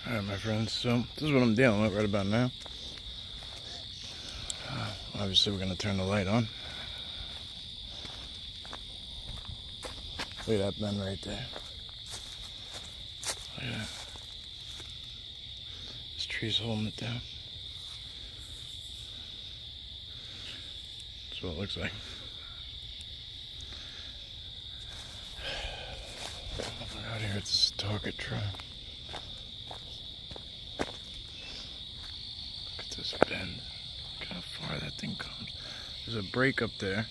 Alright, my friends, so this is what I'm dealing with right about now. Obviously, we're going to turn the light on. Look at that bend right there. Look at that. This tree's holding it down. That's what it looks like. We're out here at the Setauket tribe. Look at this bend. Look how far that thing comes. There's a break up there.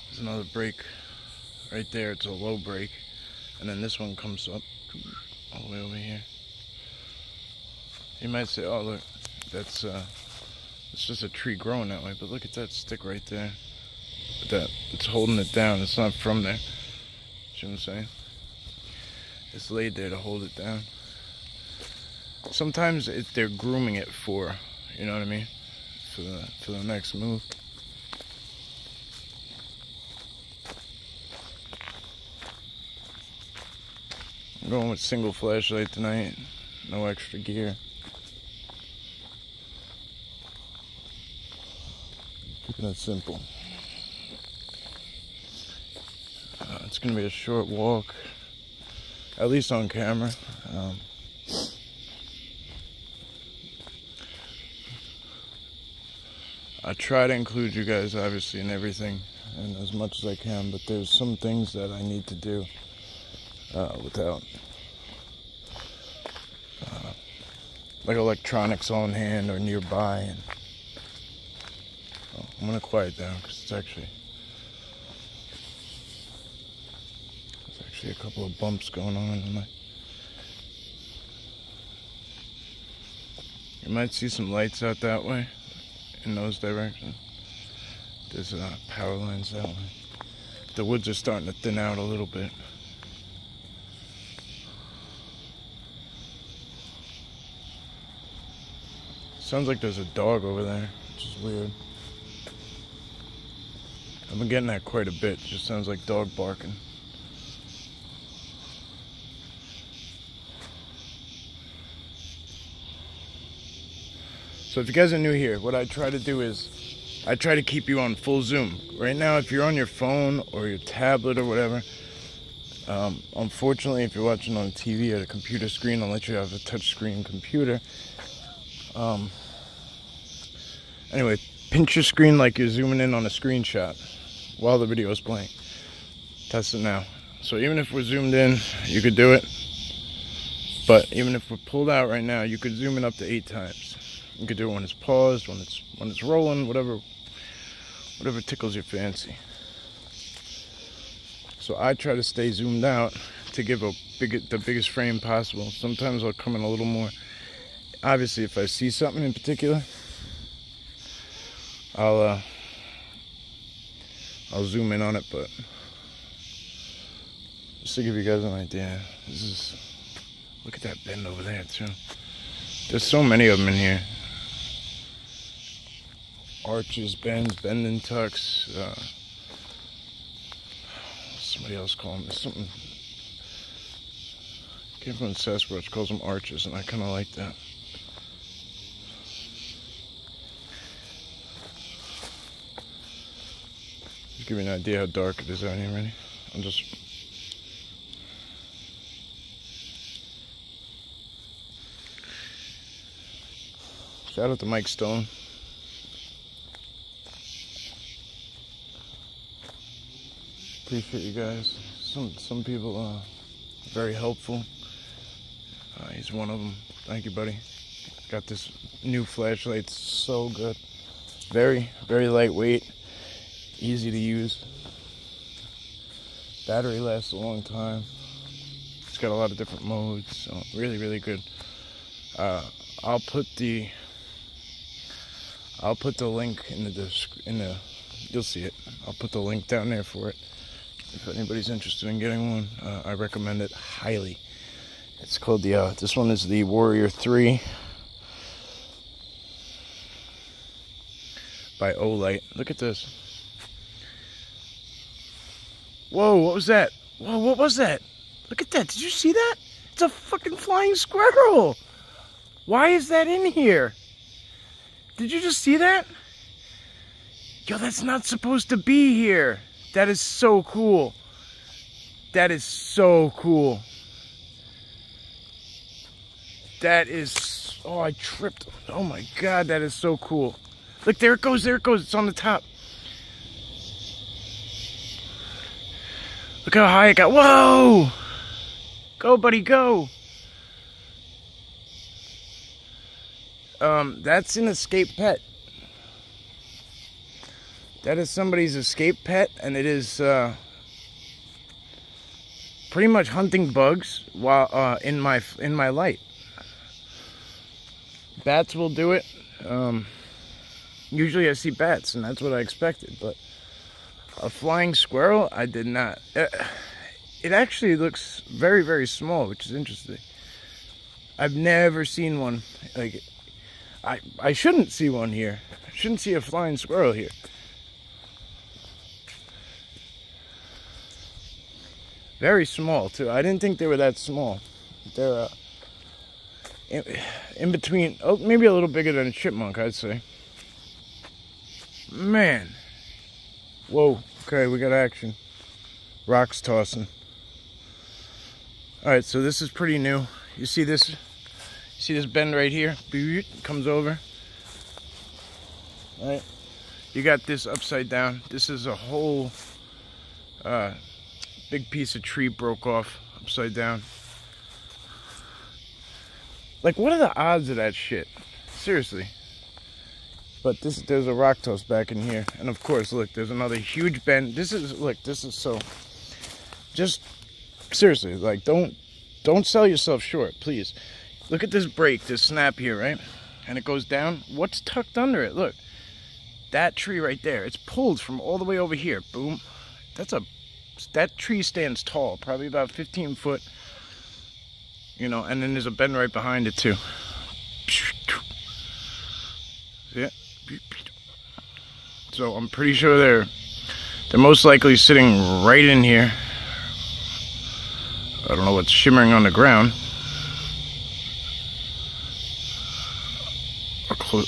There's another break right there. It's a low break. And then this one comes up all the way over here. You might say, oh look, that's it's just a tree growing that way, but look at that stick right there. It's holding it down. It's not from there. See what I'm saying? It's laid there to hold it down. Sometimes they're grooming it for, you know what I mean, for the next move. I'm going with single flashlight tonight, no extra gear. Keeping it simple. It's going to be a short walk, at least on camera. I try to include you guys, obviously, in everything, and as much as I can, but there's some things that I need to do without, like electronics on hand or nearby. And I'm going to quiet down because there's actually a couple of bumps going on. You might see some lights out that way, in those directions. There's power lines that way. The woods are starting to thin out a little bit. Sounds like there's a dog over there, which is weird. I've been getting that quite a bit. It just sounds like dog barking. So if you guys are new here, what I try to do is I try to keep you on full zoom. Right now, if you're on your phone or your tablet or whatever, unfortunately, if you're watching on TV or a computer screen, unless you have a touchscreen computer, anyway, pinch your screen like you're zooming in on a screenshot while the video is playing. Test it now. So even if we're zoomed in, you could do it. But even if we're pulled out right now, you could zoom in up to 8 times. You could do it when it's paused, when it's rolling, whatever tickles your fancy. So I try to stay zoomed out to give the biggest frame possible. Sometimes I'll come in a little more. Obviously, if I see something in particular, I'll zoom in on it, but just to give you guys an idea, look at that bend over there too. There's so many of them in here. Arches, bends, bend and tucks. Somebody else called them something. Came from Sasquatch, calls them arches, and I kind of like that. Just give you an idea how dark it is out here. Ready? I'm just. Shout out to Mike Stone. Appreciate you guys. Some people are very helpful. He's one of them. Thank you, buddy. Got this new flashlight. It's so good. Very, very lightweight. Easy to use. Battery lasts a long time. It's got a lot of different modes. So really, really good. I'll put the link in the you'll see it. I'll put the link down there for it. If anybody's interested in getting one, I recommend it highly. It's called this one is the Warrior 3 by Olight. Look at this. Whoa, what was that? Whoa, what was that? Look at that. Did you see that? It's a fucking flying squirrel. Why is that in here? Did you just see that? Yo, that's not supposed to be here. That is so cool. That is so cool. That is, oh, I tripped. Oh my God, that is so cool. Look, there it goes, there it goes. It's on the top. Look how high it got. Whoa! Go, buddy, go. That's an escape pet. That is somebody's escape pet, and it is pretty much hunting bugs while in my light. Bats will do it. Usually I see bats, and that's what I expected, but a flying squirrel, I did not. It actually looks very, very small, which is interesting. I've never seen one. Like, I shouldn't see one here. I shouldn't see a flying squirrel here. Very small, too. I didn't think they were that small. They're in between, oh, maybe a little bigger than a chipmunk, I'd say. Man. Whoa. Okay, we got action. Rocks tossing. Alright, so this is pretty new. You see this? You see this bend right here? Comes over. Alright. You got this upside down. This is a whole big piece of tree broke off upside down. Like, what are the odds of that shit? Seriously. But there's a rock toss back in here. And of course, look, there's another huge bend. This is so... Just, seriously, like, don't sell yourself short, please. Look at this break, this snap here, right? And it goes down. What's tucked under it? Look. That tree right there. It's pulled from all the way over here. Boom. That tree stands tall. Probably about 15 foot. You know, and then there's a bend right behind it too. See it? So I'm pretty sure they're most likely sitting right in here. I don't know what's shimmering on the ground.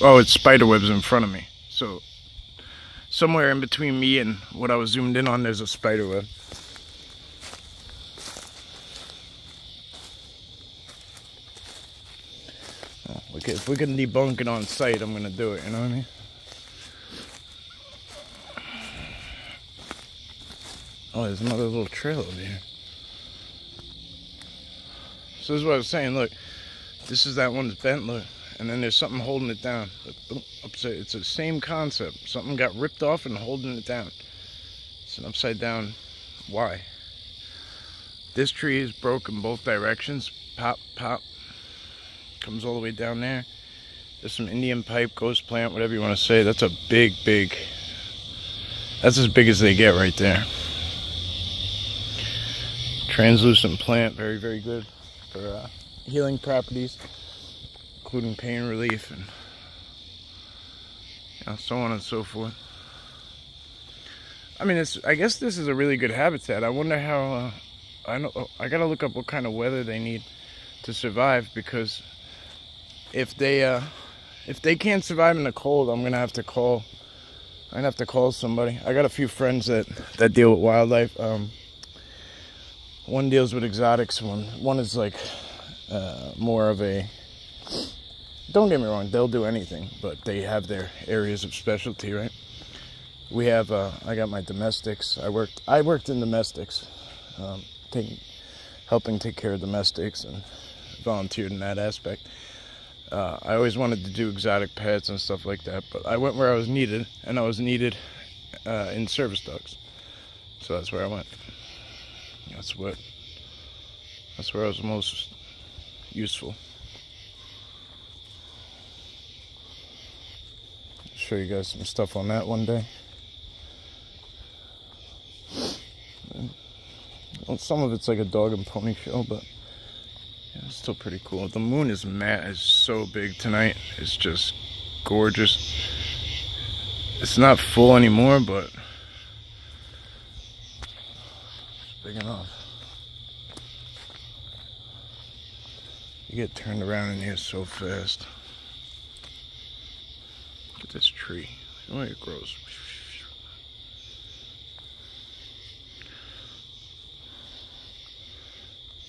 Oh, it's spider webs in front of me. So somewhere in between me and what I was zoomed in on, there's a spider web. Okay, if we can debunk it on site, I'm gonna do it, you know what I mean? Oh, there's another little trail over here. So this is what I was saying, look. This is that one's bent, look. And then there's something holding it down. Upside, it's the same concept. Something got ripped off and holding it down. It's an upside down Y. This tree is broken both directions. Pop, pop. Comes all the way down there. There's some Indian pipe, ghost plant, whatever you want to say. That's a big, that's as big as they get right there. Translucent plant, very, very good for healing properties, including pain relief and so on and so forth. I mean, I guess this is a really good habitat. I wonder how. I gotta look up what kind of weather they need to survive, because if they can't survive in the cold, I'm gonna have to call. I'm gonna have to call somebody. I got a few friends that deal with wildlife. One deals with exotics. One is like more of a. Don't get me wrong, they'll do anything, but they have their areas of specialty, right? We have. I got my domestics. I worked in domestics, helping take care of domestics, and volunteered in that aspect. I always wanted to do exotic pets and stuff like that, but I went where I was needed, and I was needed in service dogs. So that's where I went. That's where I was most useful. I'll show you guys some stuff on that one day. Well, some of it's like a dog and pony show, but yeah, it's still pretty cool. The moon is so big tonight. It's just gorgeous. It's not full anymore, but it's big enough. You You get turned around in here so fast. Look at this tree. Look at it grows.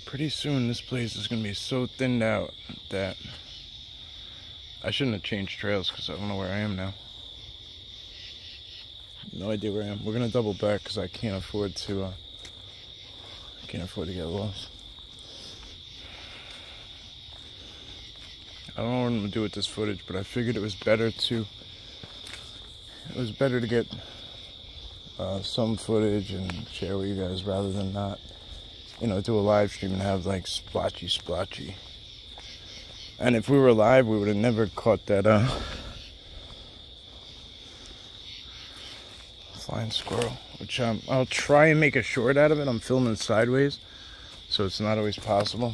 Pretty soon this place is going to be so thinned out that I shouldn't have changed trails because I don't know where I am now. No idea where I am. We're going to double back because I can't afford to get lost. I don't know what I'm going to do with this footage, but I figured it was better to get some footage and share with you guys rather than not, you know, do a live stream and have like splotchy. And if we were live, we would have never caught that flying squirrel, which I'll try and make a short out of it. I'm filming sideways, so it's not always possible.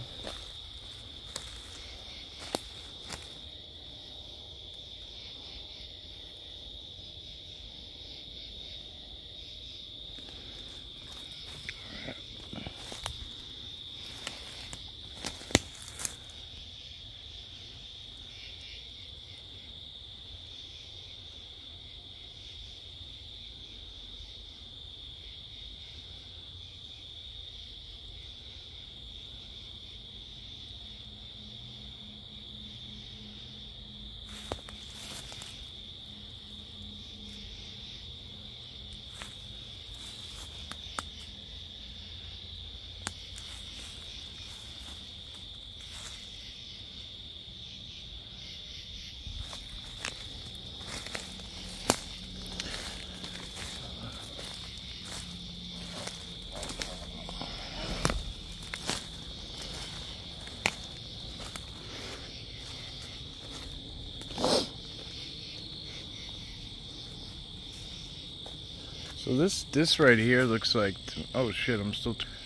So this right here looks like, oh shit,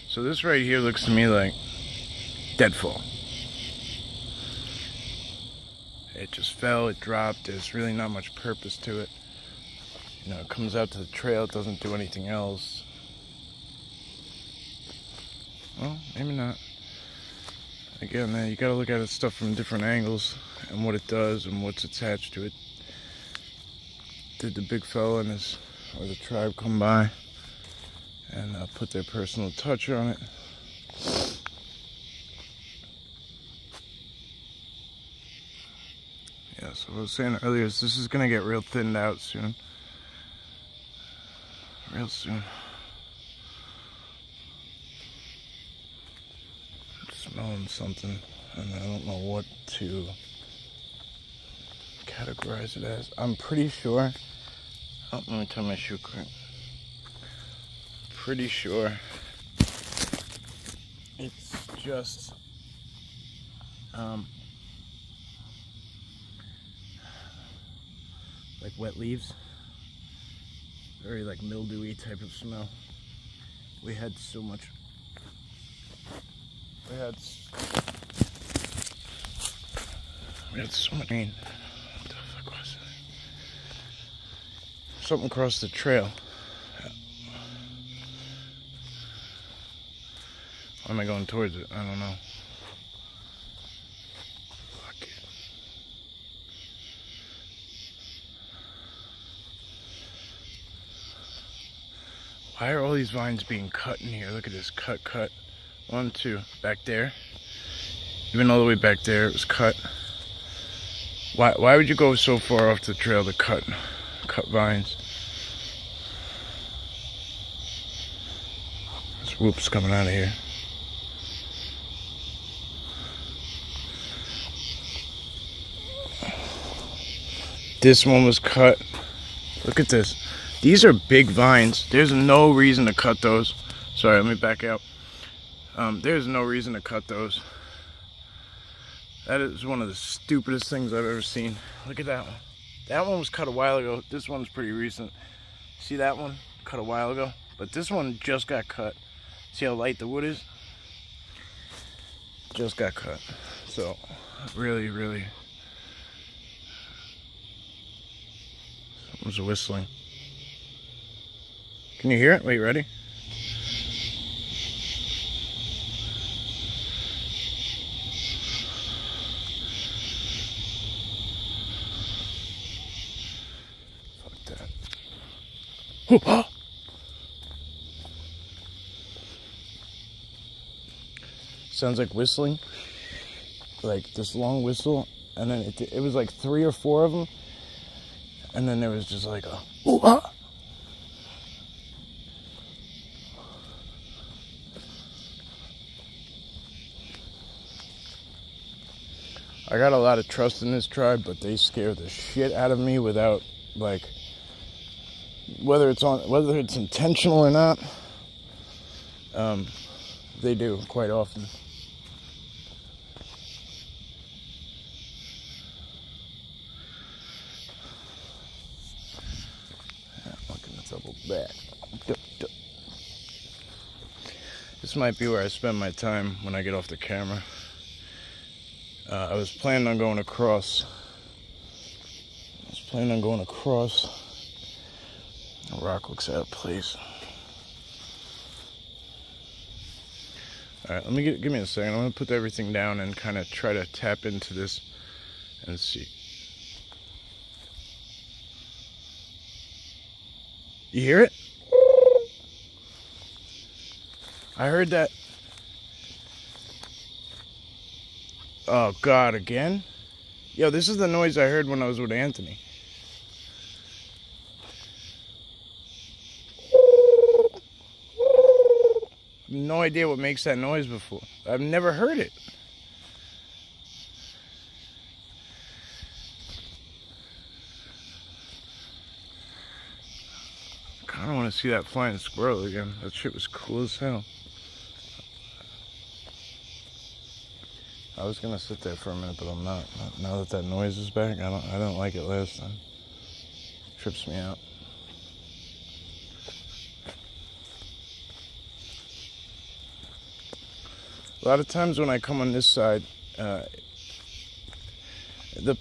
so this right here looks to me like deadfall. It just fell, it dropped, there's really not much purpose to it. You know, it comes out to the trail, it doesn't do anything else. Well, maybe not. Again, you gotta look at stuff from different angles and what it does and what's attached to it. Did the big fella and his or the tribe come by and put their personal touch on it? Yeah, so what I was saying earlier is this is gonna get real thinned out soon. Real soon. I'm smelling something and I don't know what to categorize it as. I'm pretty sure. Oh, let me tie my shoe quick. Pretty sure it's just like wet leaves. Very like mildewy type of smell. We had so much rain. What the fuck was it? Something across the trail. Why am I going towards it? I don't know. Fuck it. Why are all these vines being cut in here? Look at this, cut. 1, 2, back there. Even all the way back there, it was cut. Why would you go so far off the trail to cut vines? There's whoops coming out of here. This one was cut. Look at this. These are big vines. There's no reason to cut those. Sorry, let me back out. There's no reason to cut those. That is one of the stupidest things I've ever seen. Look at that one. That one was cut a while ago. This one's pretty recent. See that one? Cut a while ago. But this one just got cut. See how light the wood is? Just got cut. So, really, something's whistling. Can you hear it? Wait, ready? Sounds like whistling, like this long whistle, and then it was like 3 or 4 of them, and then there was just like a ooh-ah. I got a lot of trust in this tribe, but they scare the shit out of me without, like, whether it's intentional or not. They do quite often. Looking at double back. This might be where I spend my time when I get off the camera. I was planning on going across. The rock looks out of place. Alright, give me a second. I'm going to put everything down and kind of try to tap into this and see. You hear it? I heard that. Oh God, again? Yo, this is the noise I heard when I was with Anthony. No idea what makes that noise before. I've never heard it. I kind of want to see that flying squirrel again. That shit was cool as hell. I was gonna sit there for a minute, but I'm not. Now that noise is back, I don't like it last time. Trips me out. A lot of times when I come on this side, the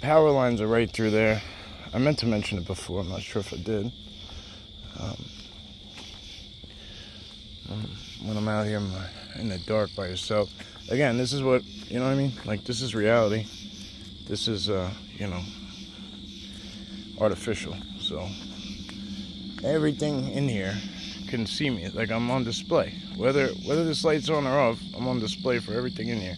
power lines are right through there. I meant to mention it before, I'm not sure if I did. When I'm out here in the dark by yourself. Again, this is what, you know what I mean? Like, this is reality. This is, you know, artificial. So, everything in here can see me. Like, I'm on display. Whether this light's on or off, I'm on display for everything in here.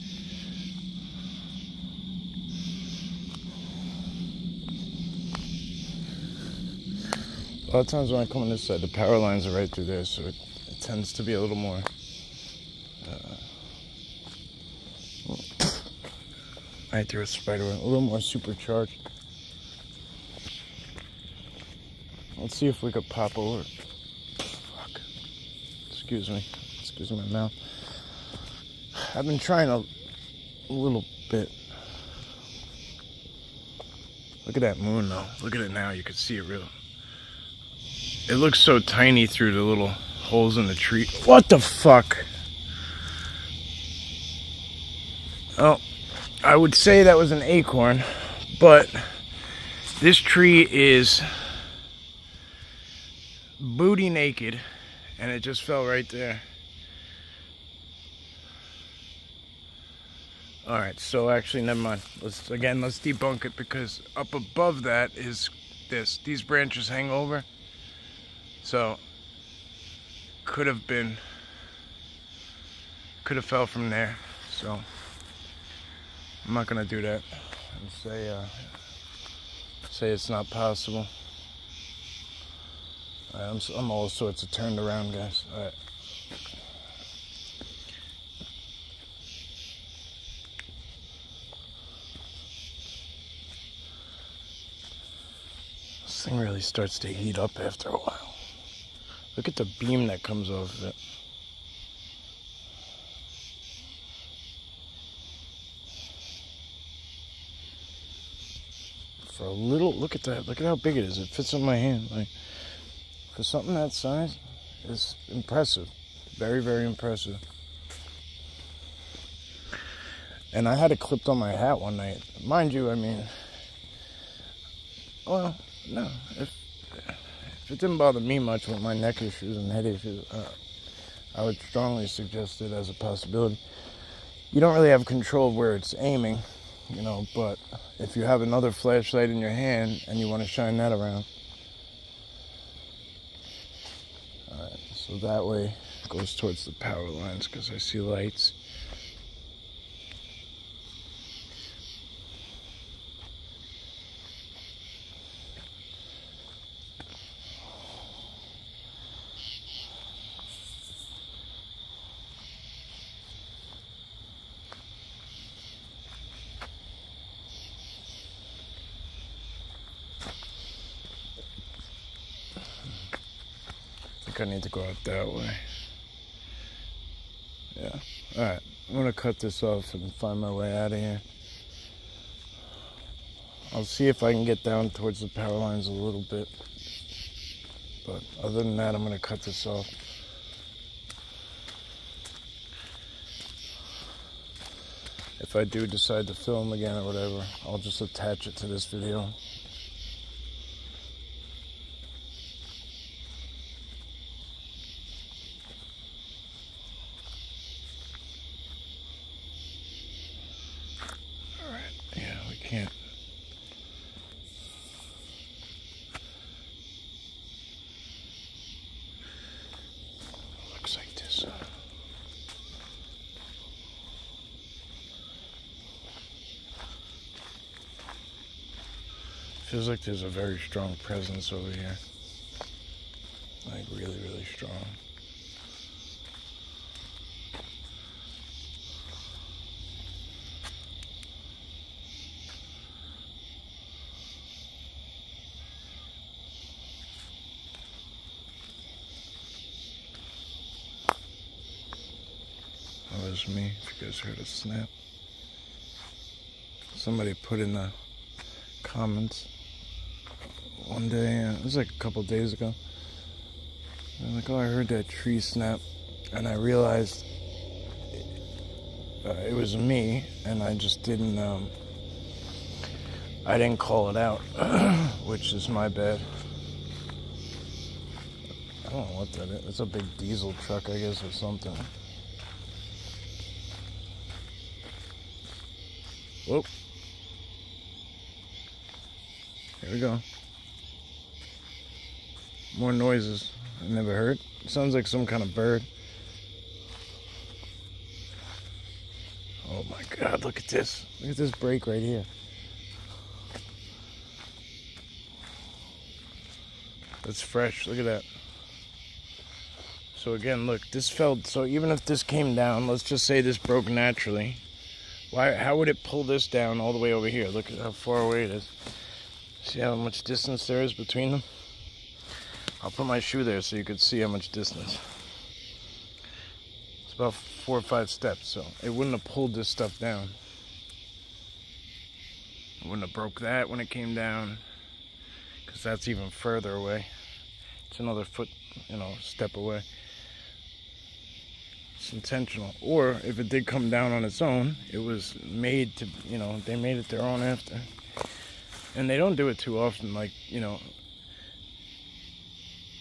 A lot of times when I come on this side, the power lines are right through there, so it tends to be a little more... I threw a spider, a little more supercharged. Let's see if we could pop over. Fuck. Excuse me my mouth. I've been trying a little bit. Look at that moon though. Look at it now, you can see it real. It looks so tiny through the little holes in the tree. What the fuck? Oh. I would say that was an acorn, but this tree is booty naked, and it just fell right there. Alright, so actually, never mind. Let's debunk it, because up above that is this. These branches hang over, so could have fell from there, so... I'm not gonna do that and say it's not possible. I'm all sorts of turned around, guys. All right. This thing really starts to heat up after a while. Look at the beam that comes off of it. For a little, look at that. Look at how big it is. It fits on my hand. Like, for something that size, it's impressive. Very, very impressive. And I had it clipped on my hat one night. Mind you, I mean, well, no. If it didn't bother me much with my neck issues and head issues, I would strongly suggest it as a possibility. You don't really have control of where it's aiming, you know, but if you have another flashlight in your hand and you want to shine that around, So that way it goes towards the power lines because I see lights. I need to go out that way. Yeah. Alright. I'm going to cut this off and find my way out of here. I'll see if I can get down towards the power lines a little bit. But other than that, I'm going to cut this off. If I do decide to film again or whatever, I'll just attach it to this video. Can't. Looks like this. Feels like there's a very strong presence over here. Like really, really strong. That was me, if you guys heard a snap. Somebody put in the comments one day, it was like a couple days ago. They're like, oh, I heard that tree snap, and I realized it was me, and I just didn't, I didn't call it out, which is my bad. I don't know what that is. It's a big diesel truck, I guess, or something. Whoop. Here we go. More noises I never heard. It sounds like some kind of bird. Oh my God, look at this. Look at this break right here. That's fresh, look at that. So again, look, this fell, so even if this came down, let's just say this broke naturally. How would it pull this down all the way over here? Look at how far away it is. See how much distance there is between them? I'll put my shoe there so you could see how much distance. It's about 4 or 5 steps, so it wouldn't have pulled this stuff down. It wouldn't have broke that when it came down, because that's even further away. It's another foot, step away. It's intentional. Or if it did come down on its own, it was made to, they made it their own after. And they don't do it too often, like,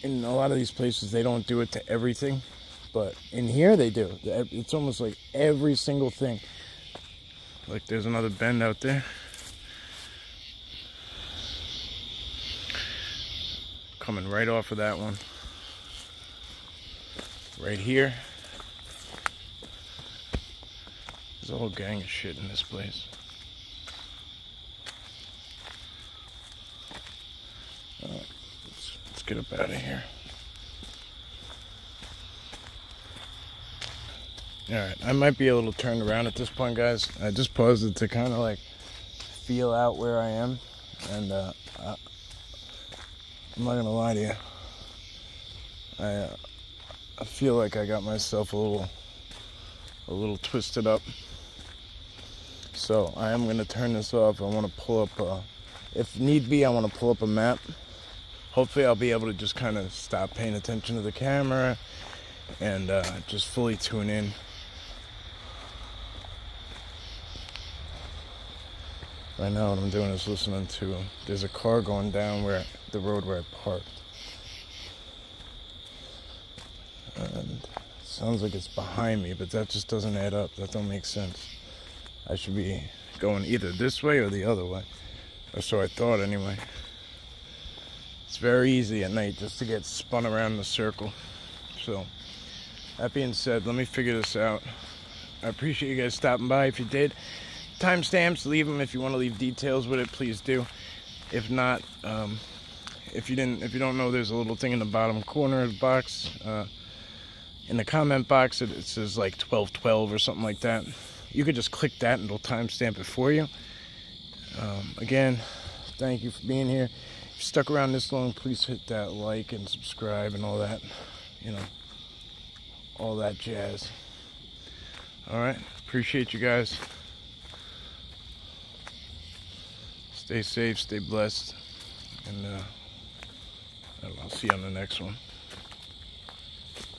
in a lot of these places they don't do it to everything, but in here they do. It's almost like every single thing. Like there's another bend out there. Coming right off of that one. Right here. There's a whole gang of shit in this place. Alright, let's get up out of here. Alright, I might be a little turned around at this point, guys. I just paused it to kind of like feel out where I am, and I'm not gonna lie to you. I feel like I got myself a little twisted up. So I am going to turn this off. I want to pull up, if need be, I want to pull up a map. Hopefully I'll be able to just kind of stop paying attention to the camera and just fully tune in. Right now what I'm doing is listening to, there's a car going down the road where I parked. And it sounds like it's behind me, but that just doesn't add up. That don't make sense. I should be going either this way or the other way. Or so I thought anyway. It's very easy at night just to get spun around in a circle. So that being said, let me figure this out. I appreciate you guys stopping by. If you did, timestamps, leave them. If you want to leave details with it, please do. If not, if you don't know, there's a little thing in the bottom corner of the box, in the comment box. It says like 1212 or something like that. You could just click that and it'll timestamp it for you. Again, thank you for being here. If you stuck around this long, please hit that like and subscribe and all that, you know, all that jazz. All right, appreciate you guys. Stay safe, stay blessed, and I'll see you on the next one.